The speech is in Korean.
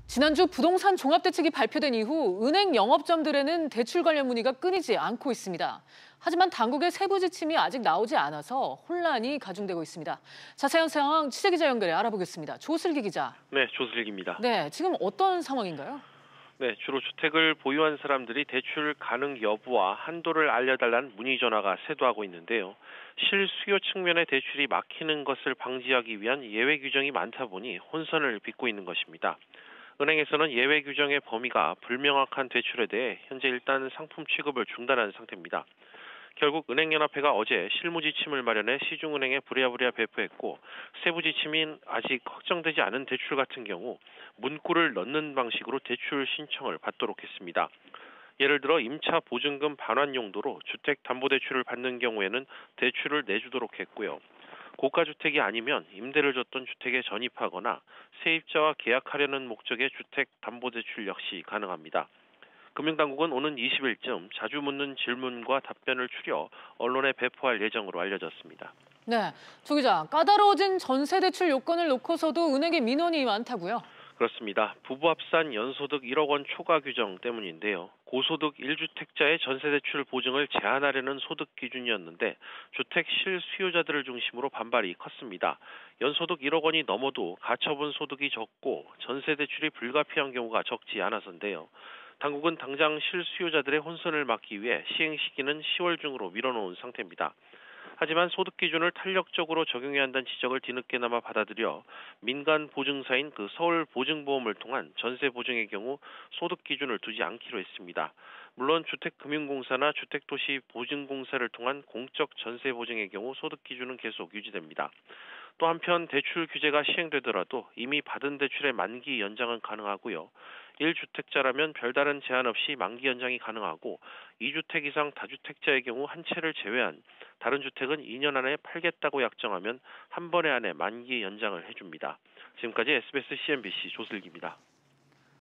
지난주 부동산 종합대책이 발표된 이후 은행 영업점들에는 대출 관련 문의가 끊이지 않고 있습니다. 하지만 당국의 세부 지침이 아직 나오지 않아서 혼란이 가중되고 있습니다. 자세한 상황 취재기자 연결해 알아보겠습니다. 조슬기 기자. 네, 조슬기입니다. 네, 지금 어떤 상황인가요? 네, 주로 주택을 보유한 사람들이 대출 가능 여부와 한도를 알려달라는 문의 전화가 쇄도하고 있는데요. 실수요 측면의 대출이 막히는 것을 방지하기 위한 예외 규정이 많다 보니 혼선을 빚고 있는 것입니다. 은행에서는 예외 규정의 범위가 불명확한 대출에 대해 현재 일단 상품 취급을 중단한 상태입니다. 결국 은행연합회가 어제 실무 지침을 마련해 시중은행에 부랴부랴 배포했고 세부 지침이 아직 확정되지 않은 대출 같은 경우 문구를 넣는 방식으로 대출 신청을 받도록 했습니다. 예를 들어 임차 보증금 반환 용도로 주택담보대출을 받는 경우에는 대출을 내주도록 했고요. 고가주택이 아니면 임대를 줬던 주택에 전입하거나 세입자와 계약하려는 목적의 주택담보대출 역시 가능합니다. 금융당국은 오는 20일쯤 자주 묻는 질문과 답변을 추려 언론에 배포할 예정으로 알려졌습니다. 네, 조 기자, 까다로워진 전세대출 요건을 놓고서도 은행에 민원이 많다고요? 그렇습니다. 부부 합산 연소득 1억 원 초과 규정 때문인데요. 고소득 1주택자의 전세대출 보증을 제한하려는 소득 기준이었는데 주택 실수요자들을 중심으로 반발이 컸습니다. 연소득 1억 원이 넘어도 가처분 소득이 적고 전세대출이 불가피한 경우가 적지 않아서인데요. 당국은 당장 실수요자들의 혼선을 막기 위해 시행 시기는 10월 중으로 밀어놓은 상태입니다. 하지만 소득 기준을 탄력적으로 적용해야 한다는 지적을 뒤늦게나마 받아들여 민간 보증사인 서울보증보험을 통한 전세 보증의 경우 소득 기준을 두지 않기로 했습니다. 물론 주택금융공사나 주택도시보증공사를 통한 공적 전세 보증의 경우 소득 기준은 계속 유지됩니다. 또 한편 대출 규제가 시행되더라도 이미 받은 대출의 만기 연장은 가능하고요. 1주택자라면 별다른 제한 없이 만기 연장이 가능하고 2주택 이상 다주택자의 경우 한 채를 제외한 다른 주택은 2년 안에 팔겠다고 약정하면 한 번에 안에 만기 연장을 해줍니다. 지금까지 SBS CNBC 조슬기입니다.